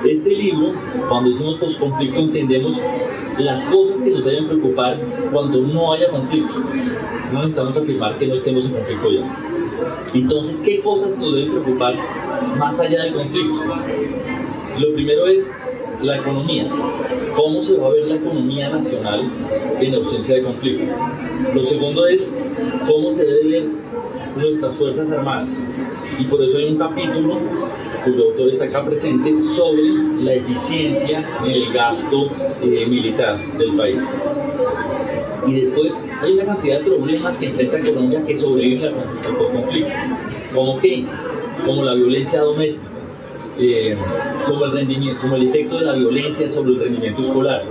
Este libro, cuando decimos posconflicto, entendemos las cosas que nos deben preocupar cuando no haya conflicto. No necesitamos afirmar que no estemos en conflicto ya. Entonces, ¿qué cosas nos deben preocupar más allá del conflicto? Lo primero es la economía. ¿Cómo se va a ver la economía nacional en ausencia de conflicto? Lo segundo es cómo se debe ver nuestras Fuerzas Armadas. Y por eso hay un capítulo, cuyo autor está acá presente, sobre la eficiencia en el gasto militar del país. Y después hay una cantidad de problemas que enfrenta Colombia que sobreviven al post-conflicto. ¿Cómo qué? Como la violencia doméstica, como el efecto de la violencia sobre el rendimiento escolar,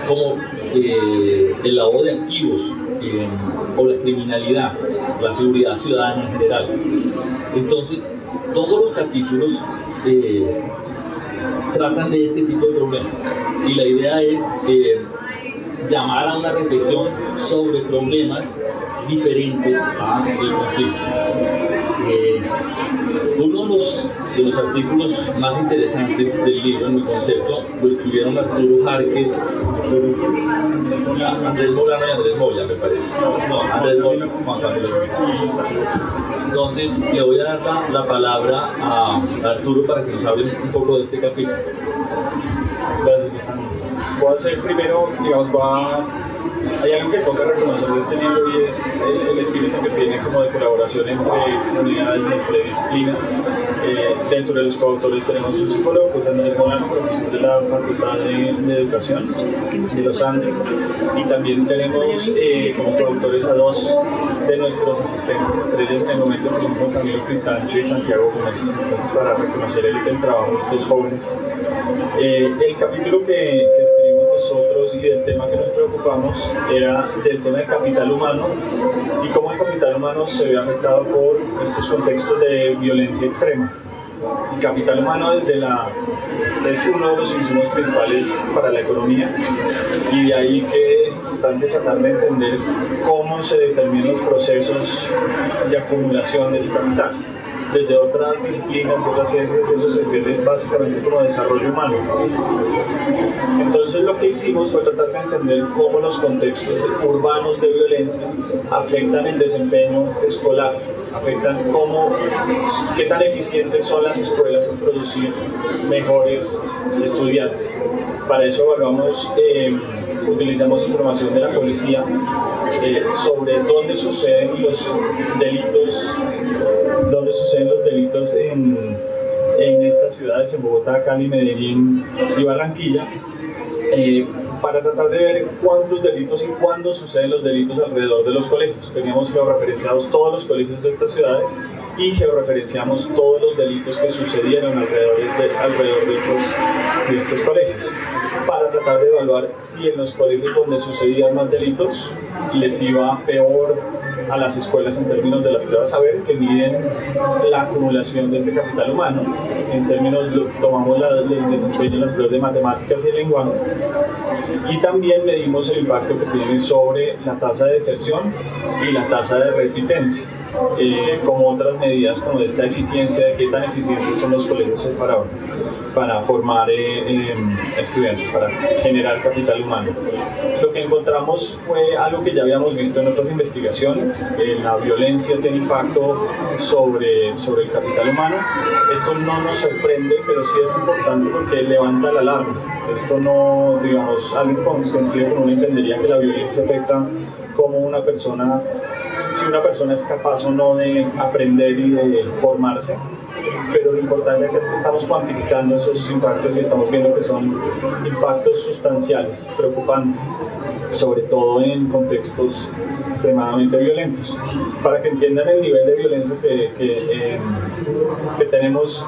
como el lavado de activos o la criminalidad, la seguridad ciudadana en general. Entonces, todos los capítulos tratan de este tipo de problemas y la idea es llamar a una reflexión sobre problemas diferentes al conflicto. Uno de los artículos más interesantes del libro, en mi concepto, lo escribieron Arturo Jarque, Andrés Molano y Andrés Moya, me parece. No, Andrés Moya, Juan Carlos. Entonces, le voy a dar la palabra a Arturo para que nos hable un poco de este capítulo. Gracias. Voy a hacer primero, digamos, hay algo que toca reconocer de este libro y es el espíritu que tiene como de colaboración entre unidades y entre disciplinas. Dentro de los coautores tenemos un psicólogo, que es Andrés Molano, profesor de la Facultad de Educación de los Andes, y también tenemos como coautores a dos de nuestros asistentes estrellas en el momento, que son como Camilo Cristancho y Santiago Gómez. Entonces, para reconocer el trabajo de estos jóvenes. El capítulo que escribimos nosotros y del tema que nos preocupamos era del tema del capital humano y cómo el capital humano se ve afectado por estos contextos de violencia extrema. El capital humano es uno de los insumos principales para la economía y de ahí que es importante tratar de entender cómo se determinan los procesos de acumulación de ese capital. Desde otras disciplinas, otras ciencias, eso se entiende básicamente como desarrollo humano. Entonces lo que hicimos fue tratar de entender cómo los contextos urbanos de violencia afectan el desempeño escolar, afectan qué tan eficientes son las escuelas en producir mejores estudiantes. Para eso utilizamos información de la policía sobre dónde suceden los delitos en estas ciudades, en Bogotá, Cali, Medellín y Barranquilla, para tratar de ver cuántos delitos y cuándo suceden los delitos alrededor de los colegios. Teníamos georreferenciados todos los colegios de estas ciudades y georreferenciamos todos los delitos que sucedieron alrededor de estos colegios, para tratar de evaluar si en los colegios donde sucedían más delitos les iba peor a las escuelas en términos de las pruebas saber que miden la acumulación de este capital humano. En términos, tomamos el desempeño en las pruebas de matemáticas y el lenguaje, y también medimos el impacto que tiene sobre la tasa de deserción y la tasa de repitencia, como otras medidas como de esta eficiencia, de qué tan eficientes son los colegios para formar estudiantes, para generar capital humano. Lo que encontramos fue algo que ya habíamos visto en otras investigaciones. La violencia tiene impacto sobre el capital humano. Esto no nos sorprende, pero sí es importante porque levanta la alarma. Esto no, digamos, alguien con sentido común entendería que la violencia afecta como si una persona es capaz o no de aprender y de formarse. Pero lo importante es que estamos cuantificando esos impactos y estamos viendo que son impactos sustanciales, preocupantes, sobre todo en contextos extremadamente violentos. Para que entiendan el nivel de violencia que tenemos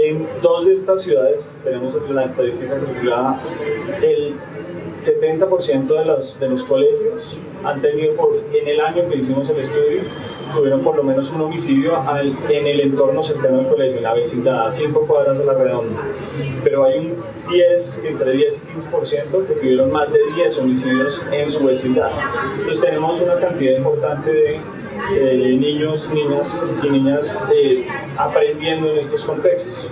en dos de estas ciudades, tenemos la estadística calculada, el 70% de los colegios han tenido, en el año que hicimos el estudio, tuvieron por lo menos un homicidio en el entorno cercano al colegio, en la vecindad, a 5 cuadras a la redonda. Pero hay entre 10 y 15% que tuvieron más de 10 homicidios en su vecindad. Entonces tenemos una cantidad importante de niños, niñas y niñas aprendiendo en estos contextos.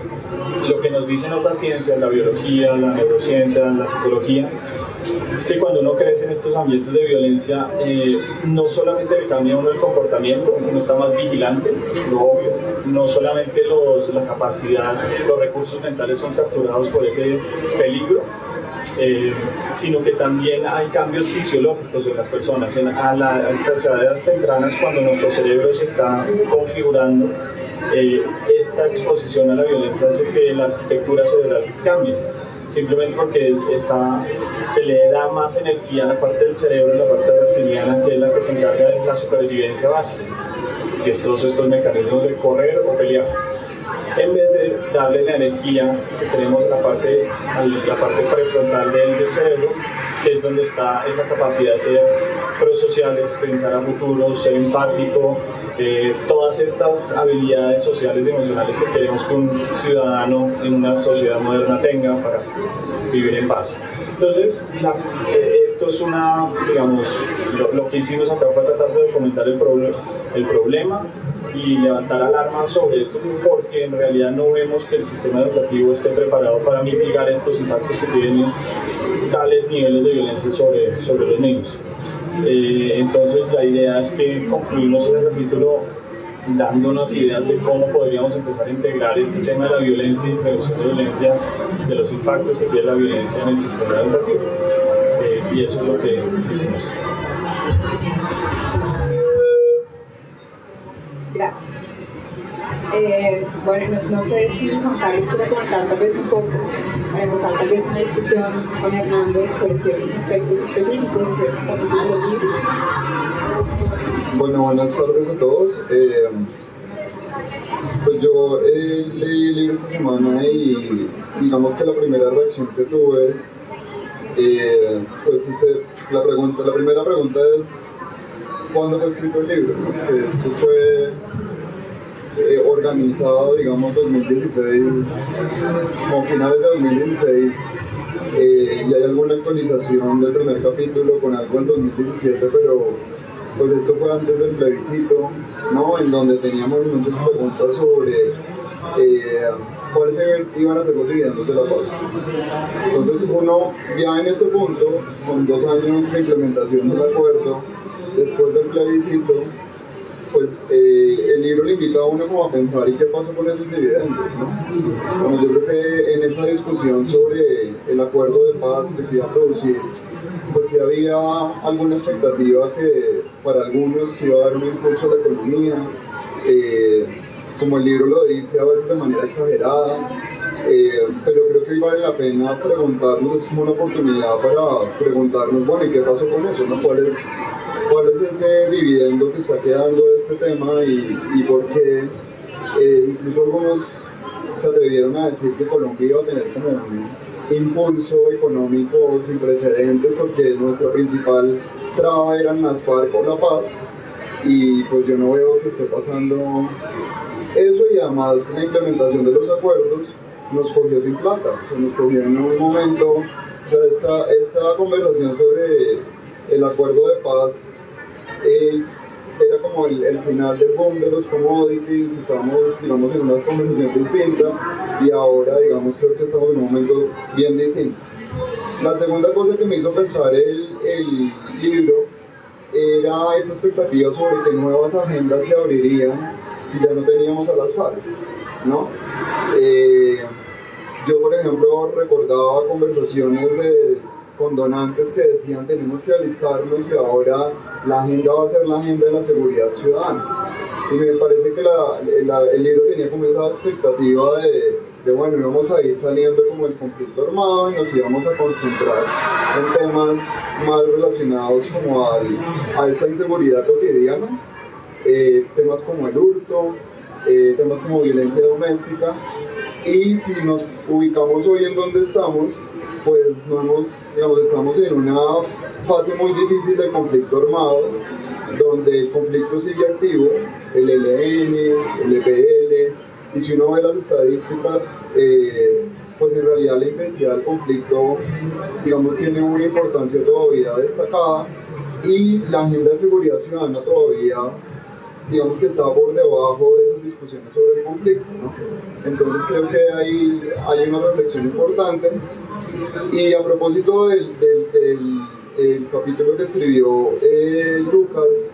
lo que nos dicen otras ciencias, la biología, la neurociencia, la psicología, es que cuando uno crece en estos ambientes de violencia, no solamente le cambia a uno el comportamiento, uno está más vigilante, lo obvio, no solamente la capacidad, los recursos mentales son capturados por ese peligro, sino que también hay cambios fisiológicos en las personas. A estas edades tempranas, cuando nuestro cerebro se está configurando, esta exposición a la violencia hace que la arquitectura cerebral cambie, simplemente porque se le da más energía a la parte del cerebro, la parte reptiliana, que es la que se encarga de la supervivencia básica, que es todos estos mecanismos de correr o pelear. En vez de darle la energía que tenemos a la parte prefrontal del cerebro, que es donde está esa capacidad de ser prosociales, pensar a futuro, ser empático, todas estas habilidades sociales y emocionales que queremos que un ciudadano en una sociedad moderna tenga para vivir en paz. Entonces, esto es lo que hicimos acá fue tratar de documentar el problema y levantar alarmas sobre esto, porque en realidad no vemos que el sistema educativo esté preparado para mitigar estos impactos que tienen tales niveles de violencia sobre los niños. Entonces la idea es que concluimos ese capítulo dando unas ideas de cómo podríamos empezar a integrar este tema de la violencia y prevención de violencia, de los impactos que tiene la violencia en el sistema educativo. Y eso es lo que hicimos. Gracias. Bueno, no sé si Juan Carlos quiere comentar tal vez un poco, para empezar tal vez una discusión con Hernando sobre ciertos aspectos específicos de ciertos capítulos del libro. Bueno, buenas tardes a todos. Pues yo leí el libro esta semana y digamos que la primera reacción que tuve, pues la primera pregunta es ¿cuándo fue escrito el libro? Que esto fue organizado, digamos, 2016, como finales de 2016, y hay alguna actualización del primer capítulo con algo en 2017, pero pues esto fue antes del plebiscito, ¿no? En donde teníamos muchas preguntas sobre cuáles iban a ser los dividendos de la paz. Entonces uno ya en este punto, con 2 años de implementación del acuerdo, después del plebiscito, pues el libro le invita a uno como a pensar ¿y qué pasó con esos dividendos? ¿No? Bueno, yo creo que en esa discusión sobre el acuerdo de paz y lo que iba a producir, pues sí había alguna expectativa que para algunos que iba a dar un impulso a la economía, como el libro lo dice a veces de manera exagerada, pero creo que hoy vale la pena preguntarnos, es como una oportunidad para preguntarnos, bueno, ¿y qué pasó con eso? ¿No? ¿Cuál es ese dividendo que está quedando de este tema y por qué? Incluso algunos se atrevieron a decir que Colombia iba a tener como un impulso económico sin precedentes porque nuestra principal traba eran las FARC o la paz, y pues yo no veo que esté pasando eso, y además la implementación de los acuerdos nos cogió sin plata, nos cogió en un momento, o sea, esta conversación sobre el acuerdo de paz era como el final del boom de los commodities, estábamos, digamos, en una conversación distinta, y ahora, digamos, creo que estamos en un momento bien distinto. La segunda cosa que me hizo pensar el libro era esta expectativa sobre qué nuevas agendas se abrirían si ya no teníamos a las FARC, ¿no? Yo, por ejemplo, recordaba conversaciones con donantes que decían tenemos que alistarnos y ahora la agenda va a ser la agenda de la seguridad ciudadana. Y me parece que el libro tenía como esa expectativa de bueno, íbamos a ir saliendo como el conflicto armado y nos íbamos a concentrar en temas más relacionados como a esta inseguridad cotidiana, temas como el hurto, temas como violencia doméstica. Y si nos ubicamos hoy en donde estamos, pues estamos en una fase muy difícil del conflicto armado, donde el conflicto sigue activo, el ELN, el EPL, y si uno ve las estadísticas, pues en realidad la intensidad del conflicto, digamos, tiene una importancia todavía destacada, y la agenda de seguridad ciudadana todavía, digamos que está por debajo de esas discusiones sobre el conflicto, ¿no? Entonces creo que hay una reflexión importante. Y a propósito del capítulo que escribió Lucas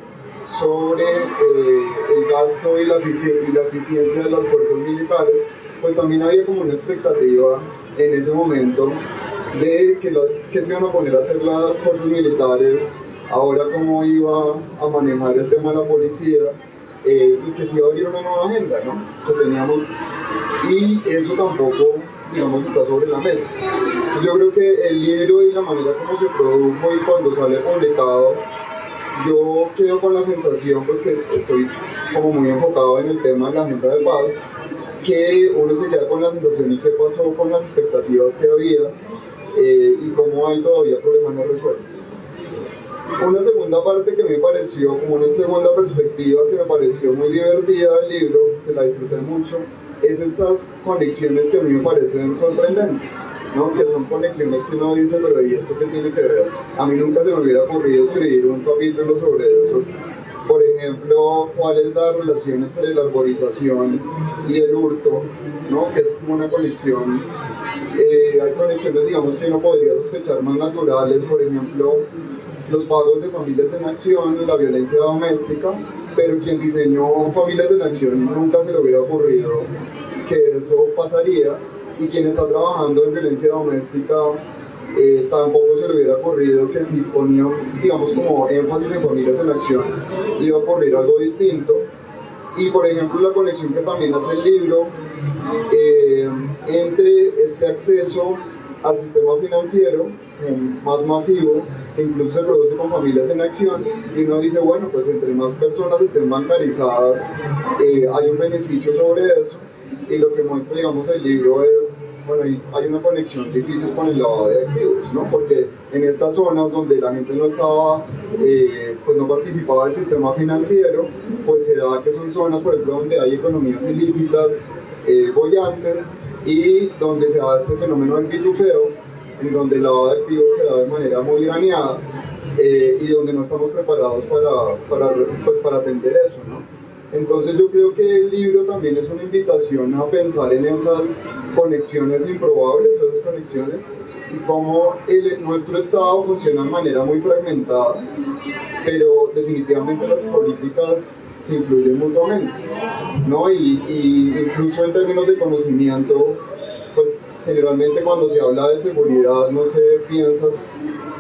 sobre el gasto y la eficiencia de las fuerzas militares, pues también había como una expectativa en ese momento de que se iban a poner a hacer las fuerzas militares, ahora cómo iba a manejar el tema de la policía, y que se iba a abrir una nueva agenda, ¿no? O sea, teníamos, y eso tampoco, digamos, está sobre la mesa. Entonces yo creo que el libro y la manera como se produjo y cuando sale publicado, yo quedo con la sensación, pues que estoy como muy enfocado en el tema de la agenda de paz, que uno se queda con la sensación y qué pasó con las expectativas que había, y cómo hay todavía problemas no resueltos. Una segunda parte que me pareció, como una segunda perspectiva que me pareció muy divertida del libro, que la disfruté mucho, es estas conexiones que a mí me parecen sorprendentes, ¿no? Que son conexiones que uno dice, pero ¿y esto qué tiene que ver? A mí nunca se me hubiera ocurrido escribir un capítulo sobre eso. Por ejemplo, ¿cuál es la relación entre la arborización y el hurto? ¿No? Que es como una conexión. Hay conexiones, digamos, que uno podría sospechar más naturales, por ejemplo, los pagos de Familias en Acción y la violencia doméstica, pero quien diseñó Familias en Acción nunca se le hubiera ocurrido que eso pasaría, y quien está trabajando en violencia doméstica tampoco se le hubiera ocurrido que si ponía, digamos, como énfasis en Familias en Acción iba a ocurrir algo distinto. Y por ejemplo la conexión que también hace el libro entre este acceso al sistema financiero más masivo, que incluso se produce con Familias en Acción, y uno dice, bueno, pues entre más personas estén bancarizadas, hay un beneficio sobre eso, y lo que muestra, digamos, el libro es, bueno, hay una conexión difícil con el lavado de activos, ¿no? Porque en estas zonas donde la gente no estaba, pues no participaba del sistema financiero, pues se da que son zonas, por ejemplo, donde hay economías ilícitas, bollantes, y donde se da este fenómeno del pitufeo, en donde el lavado de activos se da de manera muy graneada, y donde no estamos preparados para atender eso, ¿no? Entonces yo creo que el libro también es una invitación a pensar en esas conexiones improbables, esas conexiones, y cómo nuestro Estado funciona de manera muy fragmentada, pero definitivamente las políticas se influyen mutuamente, ¿no? Y incluso en términos de conocimiento, pues generalmente cuando se habla de seguridad no se piensa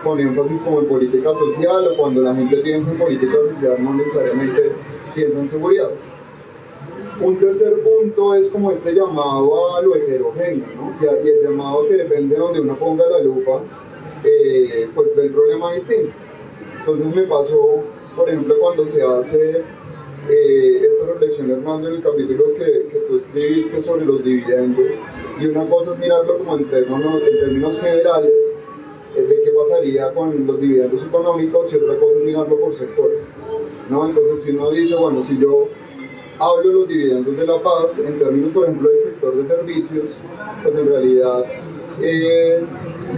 con énfasis como en política social, o cuando la gente piensa en política social no necesariamente piensa en seguridad. Un tercer punto es como este llamado a lo heterogéneo, ¿no? Y el llamado que depende de donde uno ponga la lupa, pues ve el problema distinto. Entonces me pasó, por ejemplo, cuando se hace esta reflexión, Hernando, en el capítulo que tú escribiste sobre los dividendos, y una cosa es mirarlo como en términos generales, de qué pasaría con los dividendos económicos, y otra cosa es mirarlo por sectores, ¿no? Entonces si uno dice, bueno, si yo hablo de los dividendos de la paz en términos, por ejemplo, del sector de servicios, pues en realidad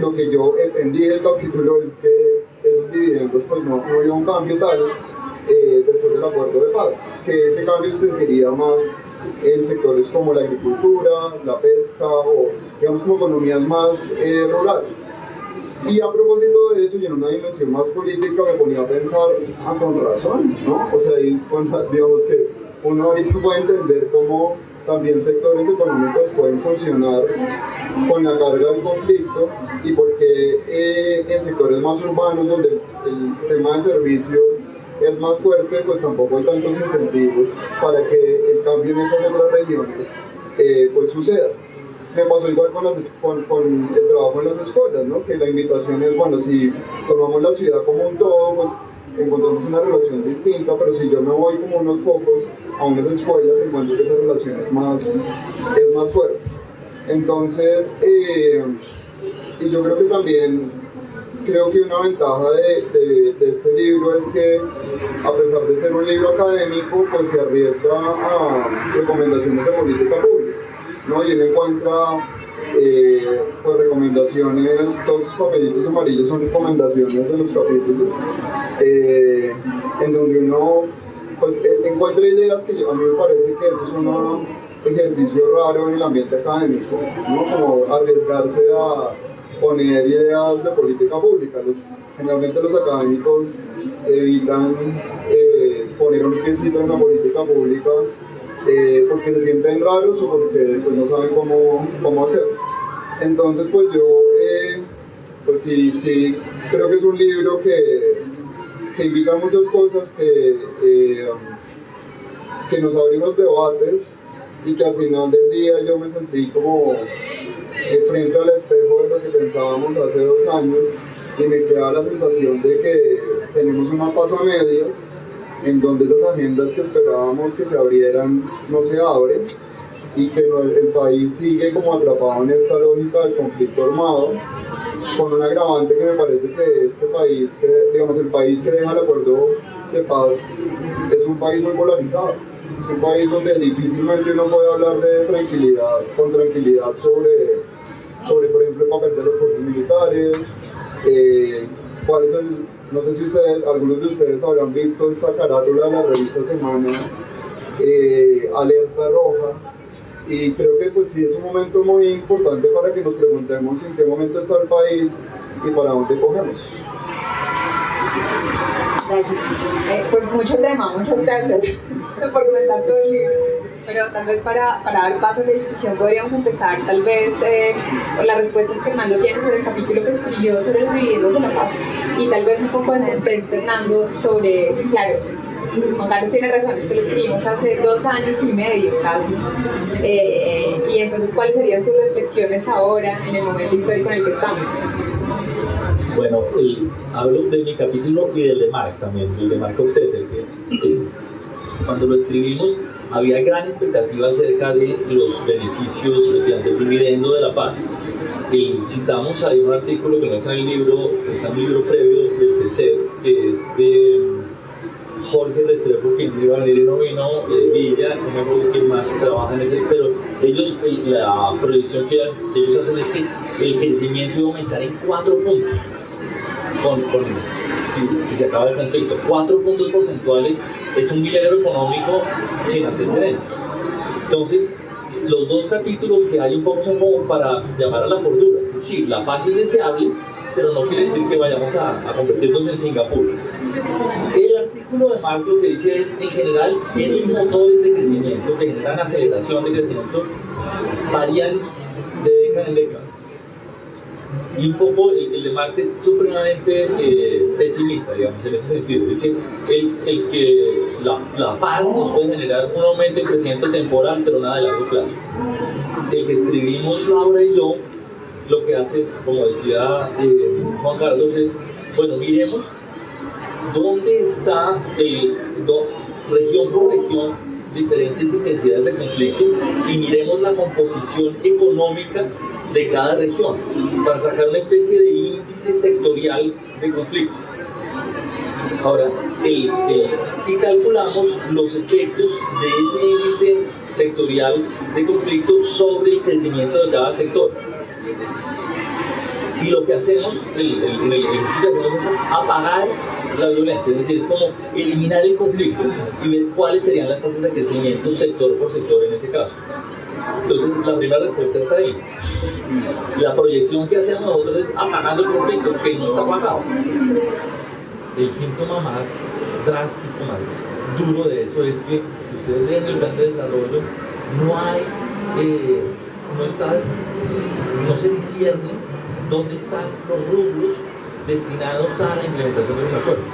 lo que yo entendí del capítulo es que esos dividendos pues no hubo un cambio tal después del acuerdo de paz, que ese cambio se sentiría más en sectores como la agricultura, la pesca, o digamos como economías más rurales. Y a propósito de eso, y en una dimensión más política, me ponía a pensar, con razón, ¿no? O sea, digamos que uno ahorita puede entender cómo también sectores económicos pueden funcionar con la carga del conflicto, y porque en sectores más urbanos, donde el tema de servicios es más fuerte, pues tampoco hay tantos incentivos para que el cambio en esas otras regiones pues suceda. Me pasó igual con el trabajo en las escuelas, ¿no? Que la invitación es, bueno, si tomamos la ciudad como un todo, pues encontramos una relación distinta, pero si yo me voy como unos focos a unas escuelas, encuentro que esa relación es más fuerte. Entonces, y yo creo que también, creo que una ventaja de este libro es que, a pesar de ser un libro académico, pues se arriesga a recomendaciones de política pública, ¿no? Y uno encuentra pues recomendaciones, todos esos papelitos amarillos son recomendaciones de los capítulos, en donde uno pues encuentra ideas que a mí me parece que eso es un ejercicio raro en el ambiente académico, ¿no? Como arriesgarse a poner ideas de política pública. Generalmente los académicos evitan poner un piecito en la política pública porque se sienten raros o porque pues, no saben cómo hacer. Entonces pues yo pues sí creo que es un libro que invita a muchas cosas, que nos abre unos debates y que al final del día yo me sentí como frente al espejo de lo que pensábamos hace 2 años y me queda la sensación de que tenemos una paz a medias en donde esas agendas que esperábamos que se abrieran no se abren y que el país sigue como atrapado en esta lógica del conflicto armado, con un agravante que me parece que este país, digamos el país que deja el acuerdo de paz, es un país muy polarizado. Es un país donde difícilmente uno puede hablar de tranquilidad, con tranquilidad sobre por ejemplo, el papel de las fuerzas militares, cuál es no sé si algunos de ustedes habrán visto esta carátula de la revista Semana, Alerta Roja, y creo que pues sí es un momento muy importante para que nos preguntemos en qué momento está el país y para dónde cogemos. Gracias. Pues mucho tema, muchas gracias por comentar todo el libro. Pero tal vez para dar paso a la discusión podríamos empezar tal vez por las respuestas que Hernando tiene sobre el capítulo que escribió sobre los viviendas de la paz y tal vez un poco en contexto, Hernando, sobre, claro, Juan Carlos tiene razón, esto lo escribimos hace 2 años y medio casi, y entonces ¿cuáles serían tus reflexiones ahora en el momento histórico en el que estamos? Bueno, hablo de mi capítulo y del de Mark también, el de Mark Hofstadter, que cuando lo escribimos había gran expectativa acerca de los beneficios mediante el dividendo de la paz. Y citamos ahí un artículo que no está en el libro, está en un libro previo del CECET, que es de Jorge Restrepo, que iba a venir y no vino, Villa, no me acuerdo quién más trabaja en ese, pero ellos, la proyección que ellos hacen es que el crecimiento iba a aumentar en 4 puntos. Si se acaba el conflicto, 4 puntos porcentuales es un milagro económico sin antecedentes. Entonces, los 2 capítulos que hay un poco son como para llamar a la cordura. Sí, la paz es deseable, pero no quiere decir que vayamos a convertirnos en Singapur. El artículo de Mark lo que dice es, en general, esos motores de crecimiento que generan aceleración de crecimiento varían de década en década. Y un poco el de Mark es supremamente pesimista, digamos, en ese sentido. Dice el que la paz nos puede generar un aumento de crecimiento temporal, pero nada de largo plazo. El que escribimos Laura y yo, lo que hace es, como decía Juan Carlos, es, bueno, miremos dónde está región por región diferentes intensidades de conflicto y miremos la composición económica de cada región para sacar una especie de índice sectorial de conflicto. Ahora, y calculamos los efectos de ese índice sectorial de conflicto sobre el crecimiento de cada sector. Y lo que hacemos, el ejercicio que hacemos es apagar la violencia, es decir, es como eliminar el conflicto y ver cuáles serían las tasas de crecimiento sector por sector en ese caso. Entonces, la primera respuesta está ahí. La proyección que hacemos nosotros es apagando el conflicto, que no está apagado. El síntoma más drástico, más duro de eso es que, si ustedes ven el plan de desarrollo, no se discierne dónde están los rubros destinados a la implementación de los acuerdos.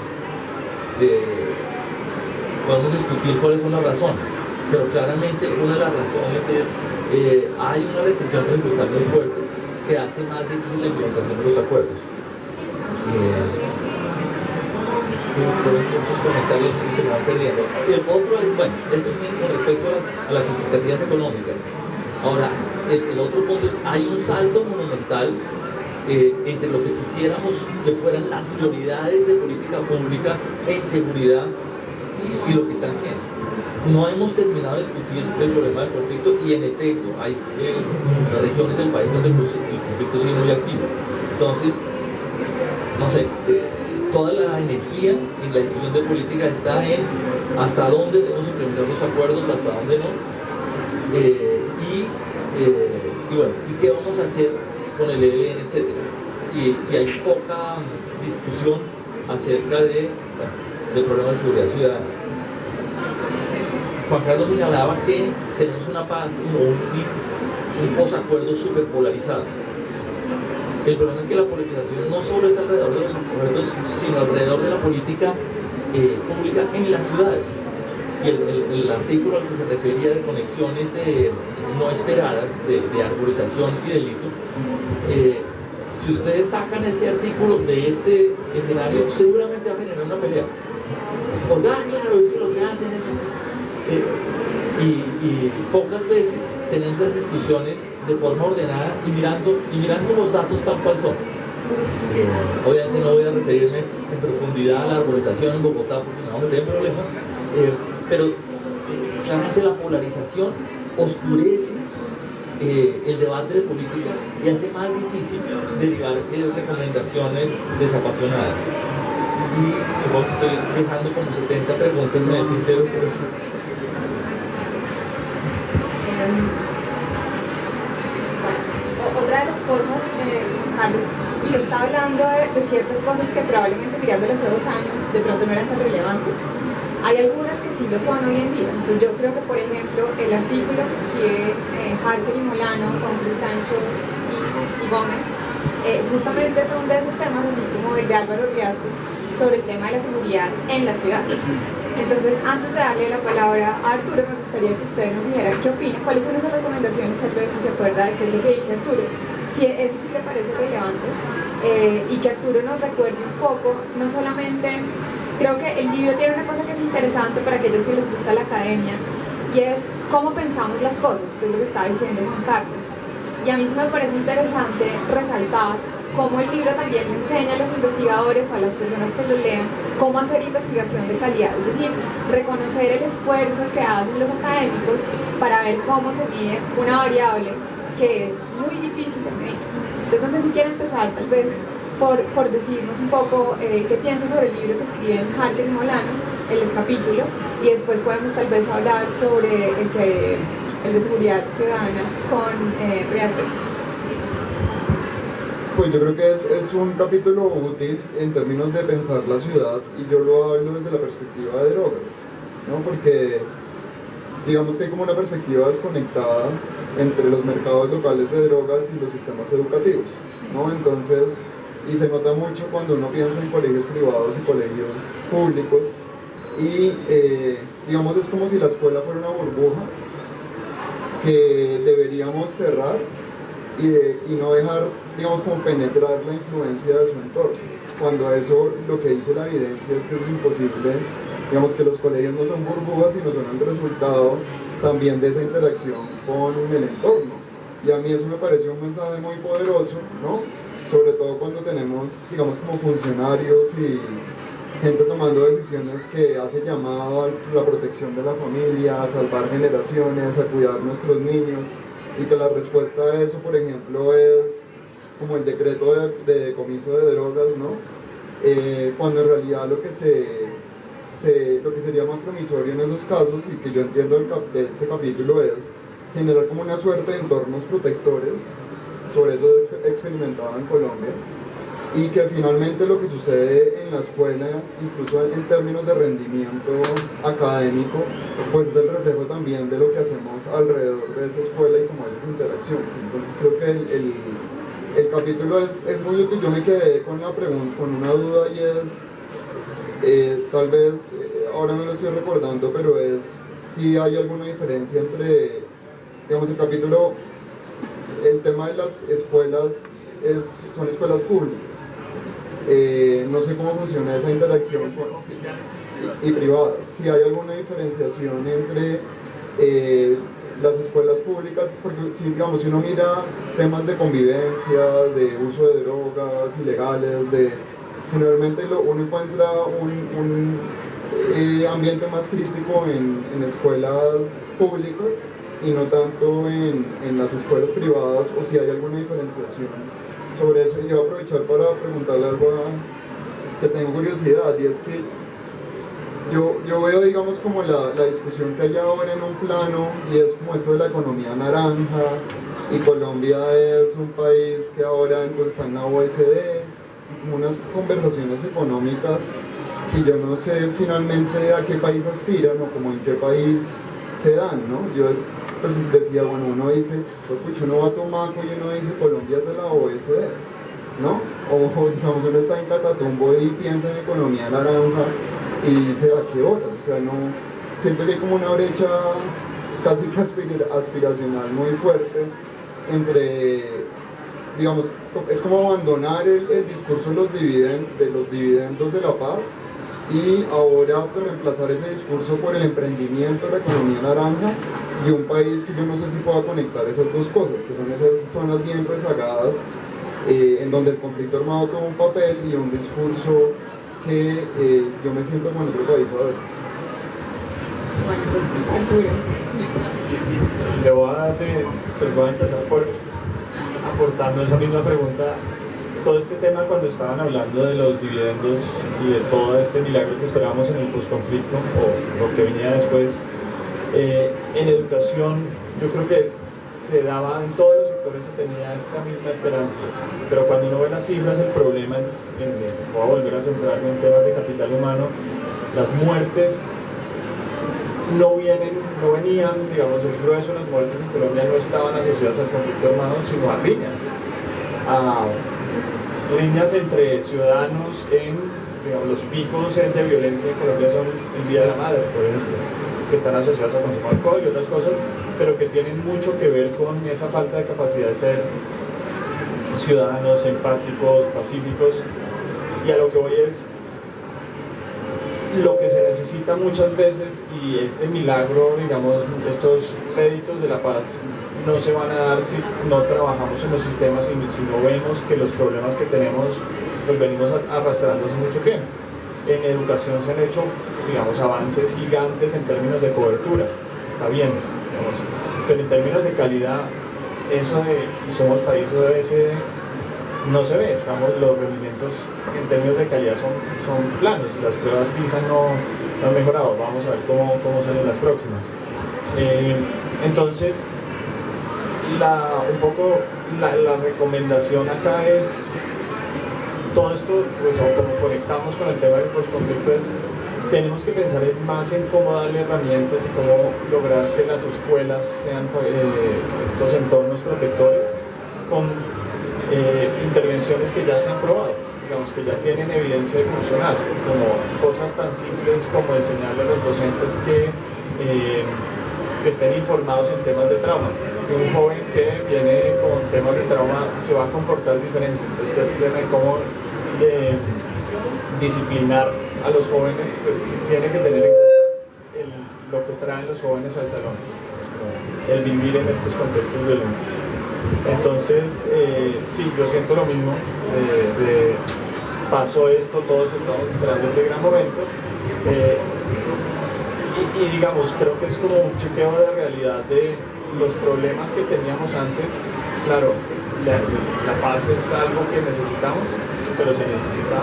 Podemos discutir cuáles son las razones, pero claramente una de las razones es hay una restricción presupuestaria muy fuerte que hace más difícil la implementación de los acuerdos. Fueron muchos comentarios y se me van perdiendo. El otro es, bueno, esto es con respecto a las expectativas económicas. Ahora, el otro punto es, hay un salto monumental entre lo que quisiéramos que fueran las prioridades de política pública en seguridad y lo que están haciendo. No hemos terminado de discutir el problema del conflicto y en efecto hay regiones del país donde el conflicto sigue muy activo. Entonces, no sé, toda la energía en la discusión de política está en hasta dónde debemos implementar los acuerdos, hasta dónde no, y bueno, y qué vamos a hacer con el ELN, etc. Y hay poca discusión acerca del problema de seguridad ciudadana. Juan Carlos señalaba que tenemos una paz, un posacuerdo súper polarizado. El problema es que la polarización no solo está alrededor de los acuerdos, sino alrededor de la política pública en las ciudades. Y el artículo al que se refería de conexiones no esperadas, de arborización y delito, si ustedes sacan este artículo de este escenario, seguramente va a generar una pelea. Porque, claro, es que lo que hacen es... y pocas veces tenemos esas discusiones de forma ordenada y mirando los datos tal cual son. Obviamente no voy a referirme en profundidad a la arborización en Bogotá porque no vamos a meter en problemas, pero claramente la polarización oscurece el debate de política y hace más difícil derivar recomendaciones desapasionadas. Y supongo que estoy dejando como 70 preguntas en el tintero. Otra de las cosas, Carlos, usted está hablando de ciertas cosas que probablemente mirándolas hace 2 años de pronto no eran tan relevantes. Hay algunas que sí lo son hoy en día. Entonces yo creo que, por ejemplo, el artículo que escribe Harker y Molano con Cristancho y Gómez, justamente son de esos temas, así como el de Álvaro Riascos, sobre el tema de la seguridad en las ciudades. Entonces, antes de darle la palabra a Arturo, me gustaría que usted nos dijera qué opina, cuáles son esas recomendaciones, tal vez si se acuerda de qué es lo que dice Arturo, si eso sí le parece relevante, y que Arturo nos recuerde un poco, no solamente, creo que el libro tiene una cosa que es interesante para aquellos que les gusta la academia, y es cómo pensamos las cosas, que es lo que estaba diciendo Juan Carlos. Y a mí sí me parece interesante resaltar cómo el libro también enseña a los investigadores o a las personas que lo lean cómo hacer investigación de calidad, es decir, reconocer el esfuerzo que hacen los académicos para ver cómo se mide una variable que es muy difícil de medir. Entonces no sé si quieren empezar tal vez por decirnos un poco qué piensa sobre el libro que escriben Harker y Molano, el capítulo, y después podemos tal vez hablar sobre el de seguridad ciudadana con Riascos. Pues yo creo que es un capítulo útil en términos de pensar la ciudad, y yo lo hablo desde la perspectiva de drogas, ¿no? Porque digamos que hay como una perspectiva desconectada entre los mercados locales de drogas y los sistemas educativos, ¿no? Entonces, y se nota mucho cuando uno piensa en colegios privados y colegios públicos, y digamos es como si la escuela fuera una burbuja que deberíamos cerrar y no dejar, digamos, como penetrar la influencia de su entorno, cuando eso, lo que dice la evidencia es que eso es imposible. Digamos que los colegios no son burbujas, sino son el resultado también de esa interacción con el entorno, y a mí eso me pareció un mensaje muy poderoso, ¿no? Sobre todo cuando tenemos, digamos, como funcionarios y gente tomando decisiones que hace llamado a la protección de la familia, a salvar generaciones, a cuidar a nuestros niños, y que la respuesta a eso, por ejemplo, es como el decreto de decomiso de drogas, ¿no? Cuando en realidad lo que sería más promisorio en esos casos, y que yo entiendo de este capítulo, es generar como una suerte de entornos protectores. Sobre eso experimentado en Colombia, y que finalmente lo que sucede en la escuela, incluso en términos de rendimiento académico, pues es el reflejo también de lo que hacemos alrededor de esa escuela y como esas interacciones. Entonces creo que el capítulo es muy útil. Yo me quedé con la pregunta, con una duda, y es, tal vez, ahora no lo estoy recordando, pero es si hay alguna diferencia entre, digamos, el capítulo, el tema de las escuelas son escuelas públicas. No sé cómo funciona esa interacción y privadas. Si hay alguna diferenciación entre las escuelas públicas, porque si uno mira temas de convivencia, de uso de drogas ilegales, generalmente uno encuentra un ambiente más crítico en escuelas públicas y no tanto en las escuelas privadas, o si hay alguna diferenciación sobre eso. Y yo voy a aprovechar para preguntarle algo que tengo curiosidad, y es que yo veo, digamos, como la discusión que hay ahora en un plano, y es como esto de la economía naranja, y Colombia es un país que ahora entonces está en la OECD, y como unas conversaciones económicas que yo no sé finalmente a qué país aspiran o como en qué país se dan, ¿no? Pues decía, bueno, uno dice, pues uno va a Tomaco y uno dice Colombia es de la OECD, ¿no? O digamos, uno está en Catatumbo y piensa en economía naranja y dice, ¿a qué hora? O sea, no, siento que hay como una brecha casi que aspiracional muy fuerte entre, digamos, es como abandonar el discurso de los dividendos de la paz y ahora reemplazar ese discurso por el emprendimiento, la economía naranja y un país que yo no sé si pueda conectar esas dos cosas, que son esas zonas bien rezagadas en donde el conflicto armado toma un papel y un discurso que yo me siento como en otro país a veces. Bueno, pues Arturo. Voy a empezar por aportando esa misma pregunta. Todo este tema, cuando estaban hablando de los dividendos y de todo este milagro que esperábamos en el posconflicto o lo que venía después, en educación yo creo que se daba, en todos los sectores se tenía esta misma esperanza, pero cuando uno ve las cifras, el problema, voy a volver a centrarme en temas de capital humano, las muertes no venían, digamos, el grueso de las muertes en Colombia no estaban asociadas al conflicto armado, sino a riñas entre ciudadanos digamos, los picos de violencia en Colombia son el Día de la Madre, por ejemplo, que están asociados a consumo de alcohol y otras cosas, pero que tienen mucho que ver con esa falta de capacidad de ser ciudadanos empáticos, pacíficos, y a lo que voy es lo que se necesita muchas veces, y este milagro, digamos, estos réditos de la paz no se van a dar si no trabajamos en los sistemas y si no vemos que los problemas que tenemos los venimos arrastrando hace mucho tiempo. En educación se han hecho, digamos, avances gigantes en términos de cobertura, está bien, digamos, pero en términos de calidad, eso de somos país ODS no se ve, los rendimientos en términos de calidad son planos, las pruebas PISA no han mejorado, vamos a ver cómo salen las próximas. Entonces, un poco la recomendación acá es, todo esto, pues como conectamos con el tema del postconflicto, tenemos que pensar más en cómo darle herramientas y cómo lograr que las escuelas sean estos entornos protectores con intervenciones que ya se han probado, digamos, que ya tienen evidencia de funcionar, como cosas tan simples como enseñarle a los docentes que estén informados en temas de trauma. Un joven que viene con temas de trauma se va a comportar diferente, entonces este tema de cómo disciplinar a los jóvenes, pues tiene que tener en cuenta lo que traen los jóvenes al salón, el vivir en estos contextos violentos. Entonces, sí, yo siento lo mismo, pasó esto, todos estamos esperando este gran momento, y digamos, creo que es como un chequeo de realidad de los problemas que teníamos antes. Claro, la paz es algo que necesitamos, pero se necesita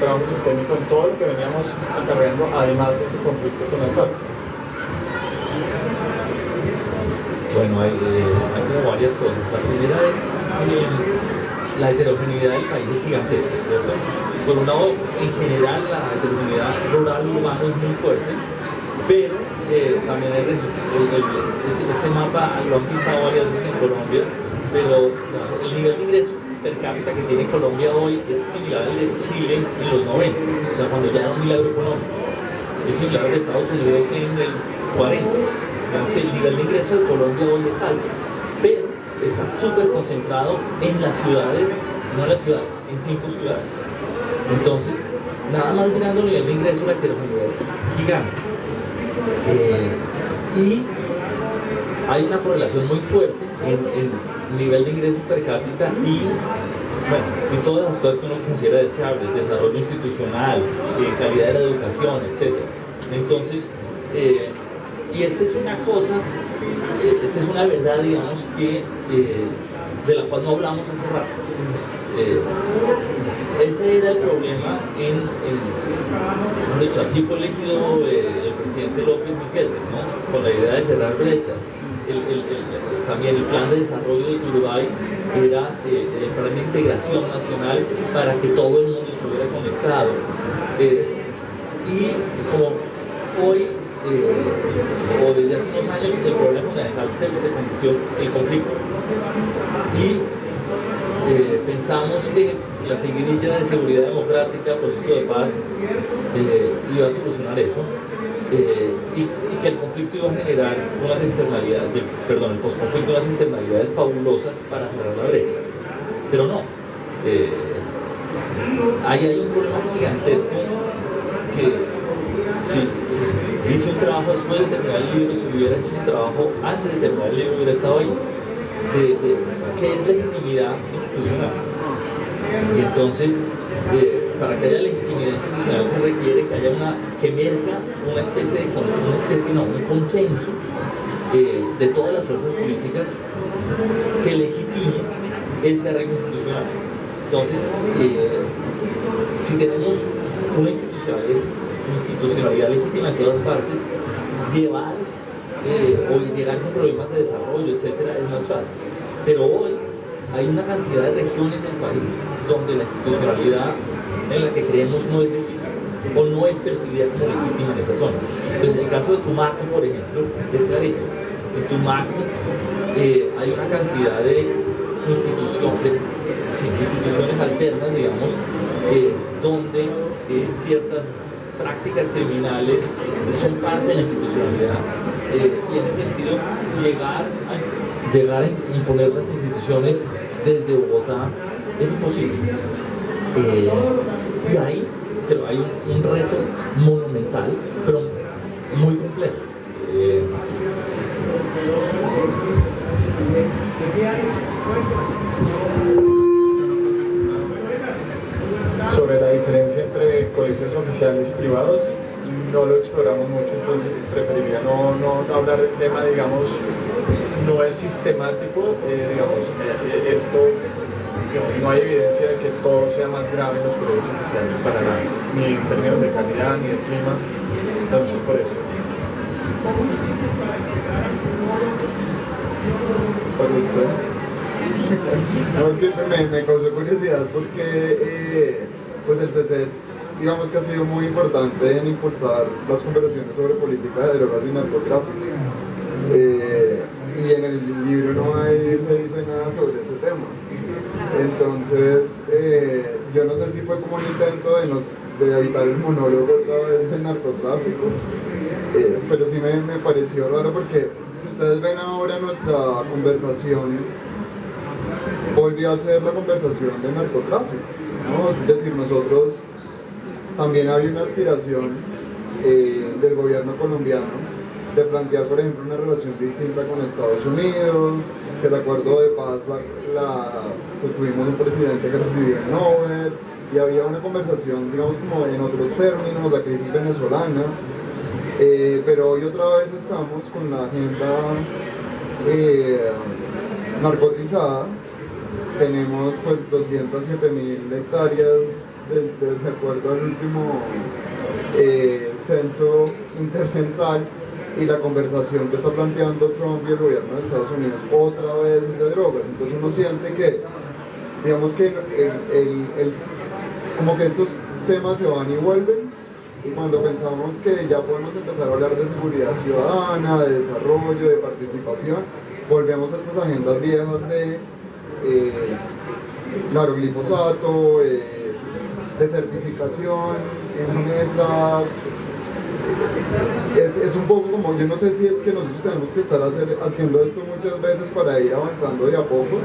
trabajo sistémico en todo lo que veníamos acarreando, además de este conflicto con las FARC. Bueno, hay como varias cosas. La primera es la heterogeneidad del país es gigantesca, ¿cierto? Por un lado, en general, la heterogeneidad rural urbana es muy fuerte, pero también hay este mapa lo han pintado varias veces en Colombia, pero el nivel de ingreso per cápita que tiene Colombia hoy es similar al de Chile en los 90, o sea, cuando ya era un milagro económico. Es similar al de Estados Unidos en el 40. Digamos que el nivel de ingreso de Colombia hoy es alto, pero está súper concentrado en las ciudades, no en las ciudades, en 5 ciudades. Entonces, nada más mirando el nivel de ingreso, la heterogeneidad es gigante. Y hay una correlación muy fuerte en el nivel de ingreso per cápita y todas las cosas que uno considera deseables, desarrollo institucional, calidad de la educación, etc. Entonces, y esta es una cosa, esta es una verdad, digamos, que de la cual no hablamos hace rato. Ese era el problema de hecho, así fue elegido el presidente López Miquelsen, ¿no? Con la idea de cerrar brechas. También el plan de desarrollo de Turbay era el plan de integración nacional para que todo el mundo estuviera conectado. Y como hoy, o desde hace unos años, el problema fundamental se convirtió en el conflicto. Y pensamos que la seguidilla de seguridad democrática, proceso de paz, iba a solucionar eso, y que el conflicto iba a generar unas externalidades, el posconflicto unas externalidades fabulosas para cerrar la brecha. Pero no, ahí hay un problema gigantesco que si hice un trabajo después de terminar el libro, si hubiera hecho ese trabajo antes de terminar el libro, hubiera estado ahí. ¿Qué es legitimidad institucional? Y entonces, para que haya legitimidad institucional se requiere que emerja una especie de un consenso de todas las fuerzas políticas que legitime ese arreglo institucional. Entonces, si tenemos una institucionalidad legítima en todas partes, llegar con problemas de desarrollo, etcétera, es más fácil. Pero hoy hay una cantidad de regiones del país donde la institucionalidad en la que creemos no es legítima o no es percibida como legítima en esas zonas. Entonces, el caso de Tumaco, por ejemplo, es clarísimo. En Tumaco hay una cantidad de instituciones alternas, digamos, donde ciertas prácticas criminales son parte de la institucionalidad, y en ese sentido llegar a imponer las instituciones desde Bogotá es imposible. Y ahí pero hay un reto monumental, pero muy complejo. Sobre la diferencia entre colegios oficiales y privados, no lo exploramos mucho, entonces preferiría no hablar del tema, digamos, no es sistemático, digamos, esto, no hay evidencia de que todo sea más grave en los colegios oficiales para nada, ni en términos de calidad, ni de clima, entonces por eso. ¿Para usted? No, es que me causó curiosidad porque pues el CECET, digamos que ha sido muy importante en impulsar las conversaciones sobre política de drogas y narcotráfico. Y en el libro no se dice nada sobre ese tema. Entonces, yo no sé si fue como un intento de evitar el monólogo otra vez del narcotráfico, pero sí me pareció raro porque si ustedes ven ahora nuestra conversación, volvió a ser la conversación de narcotráfico, ¿no? Es decir, nosotros también había una aspiración del gobierno colombiano de plantear, por ejemplo, una relación distinta con Estados Unidos, que el acuerdo de paz, pues tuvimos un presidente que recibió el Nobel, y había una conversación, digamos, como en otros términos, la crisis venezolana, pero hoy otra vez estamos con la agenda narcotizada. Tenemos pues 207.000 hectáreas de acuerdo al último censo intercensal, y la conversación que está planteando Trump y el gobierno de Estados Unidos otra vez es de drogas. Entonces uno siente que, digamos que como que estos temas se van y vuelven, y cuando pensamos que ya podemos empezar a hablar de seguridad ciudadana, de desarrollo, de participación, volvemos a estas agendas viejas de claro, glifosato, de certificación en la mesa. Es un poco como, yo no sé si es que nosotros tenemos que estar haciendo esto muchas veces para ir avanzando de a pocos,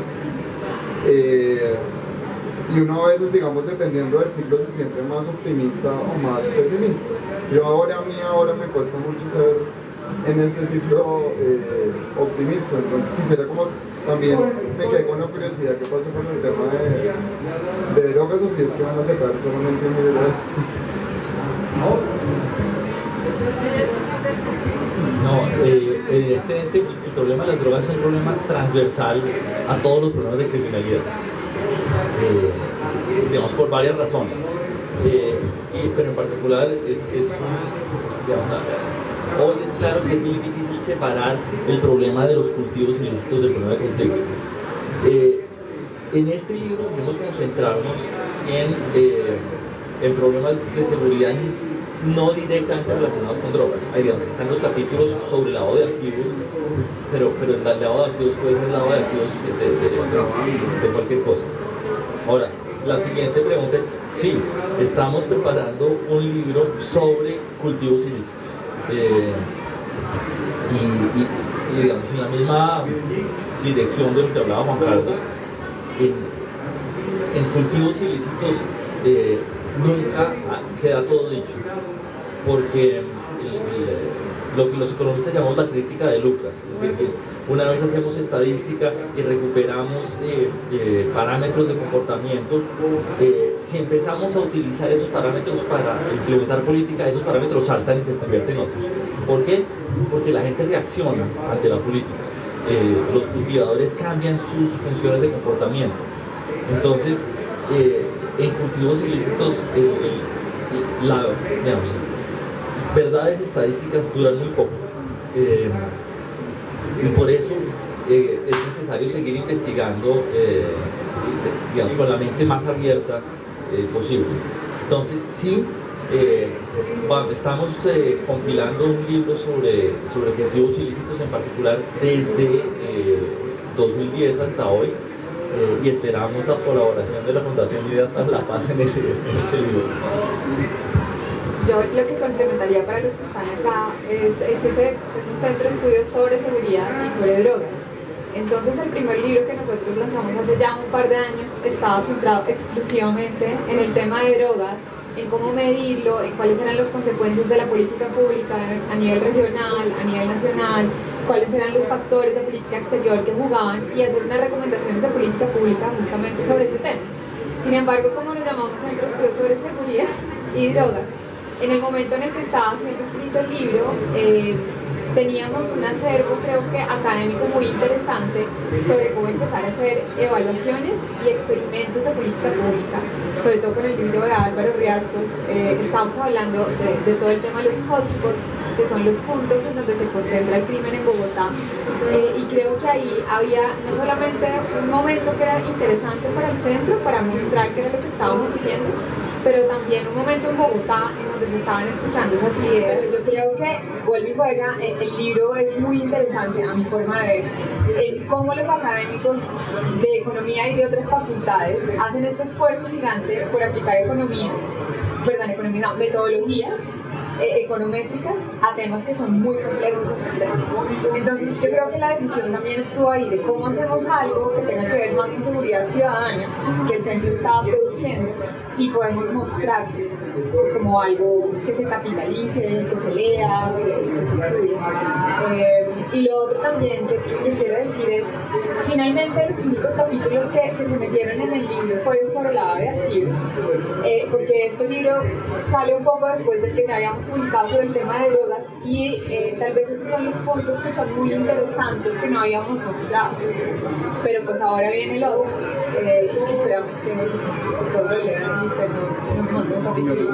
y uno a veces, digamos, dependiendo del ciclo se siente más optimista o más pesimista. Yo ahora me cuesta mucho ser en este ciclo optimista, entonces quisiera como también me quedé con la curiosidad qué pasó con el tema de drogas, o si es que van a sacar solamente un libro. No, evidentemente el problema de las drogas es un problema transversal a todos los problemas de criminalidad, digamos por varias razones, pero en particular hoy es claro que es muy difícil separar el problema de los cultivos ilícitos del problema de conflicto. En este libro quisimos concentrarnos en problemas de seguridad no directamente relacionados con drogas. Ahí, digamos, están los capítulos sobre lavado de activos, pero el lavado de activos puede ser lavado de activos de cualquier cosa. Ahora, la siguiente pregunta es, sí, estamos preparando un libro sobre cultivos ilícitos. Y digamos, en la misma dirección de lo que hablaba Juan Carlos, en cultivos ilícitos nunca queda todo dicho, porque lo que los economistas llamamos la crítica de Lucas, es decir, que una vez hacemos estadística y recuperamos parámetros de comportamiento, si empezamos a utilizar esos parámetros para implementar política, esos parámetros saltan y se convierten en otros. ¿Por qué? Porque la gente reacciona ante la política. Los cultivadores cambian sus funciones de comportamiento. Entonces, en cultivos ilícitos, digamos, verdades estadísticas duran muy poco. Y por eso es necesario seguir investigando, digamos, con la mente más abierta posible. Entonces, sí, estamos compilando un libro sobre cultivos ilícitos, en particular desde 2010 hasta hoy, y esperamos la colaboración de la Fundación Ideas para la Paz en ese libro. Yo lo que complementaría para los que están acá es un centro de estudios sobre seguridad y sobre drogas. Entonces el primer libro que nosotros lanzamos hace ya un par de años estaba centrado exclusivamente en el tema de drogas, en cómo medirlo, en cuáles eran las consecuencias de la política pública a nivel regional, a nivel nacional, cuáles eran los factores de política exterior que jugaban y hacer unas recomendaciones de política pública justamente sobre ese tema. Sin embargo, como nos llamamos Centro de Estudios sobre Seguridad y Drogas, en el momento en el que estaba siendo escrito el libro, teníamos un acervo, creo que académico muy interesante sobre cómo empezar a hacer evaluaciones y experimentos de política pública, sobre todo con el libro de Álvaro Riascos. Estábamos hablando de todo el tema de los hotspots, que son los puntos en donde se concentra el crimen en Bogotá, y creo que ahí había no solamente un momento que era interesante para el centro, para mostrar qué era lo que estábamos haciendo, pero también un momento en Bogotá en donde se estaban escuchando esas ideas. Yo creo que vuelve y juega, el libro es muy interesante a mi forma de ver, en cómo los académicos de economía y de otras facultades hacen este esfuerzo gigante por aplicar metodologías econométricas a temas que son muy complejos de entender. Entonces yo creo que la decisión también estuvo ahí de cómo hacemos algo que tenga que ver más con seguridad ciudadana, que el centro estaba produciendo, y podemos mostrar como algo que se capitalice, que se lea, que se estudie. Y lo otro también que quiero decir es, finalmente los únicos capítulos que se metieron en el libro fueron sobre lavado de activos, porque este libro sale un poco después de que ya habíamos publicado sobre el tema de drogas, y tal vez estos son los puntos que son muy interesantes que no habíamos mostrado, pero pues ahora viene el otro, y esperamos que todos lo lean y usted nos mande un capítulo.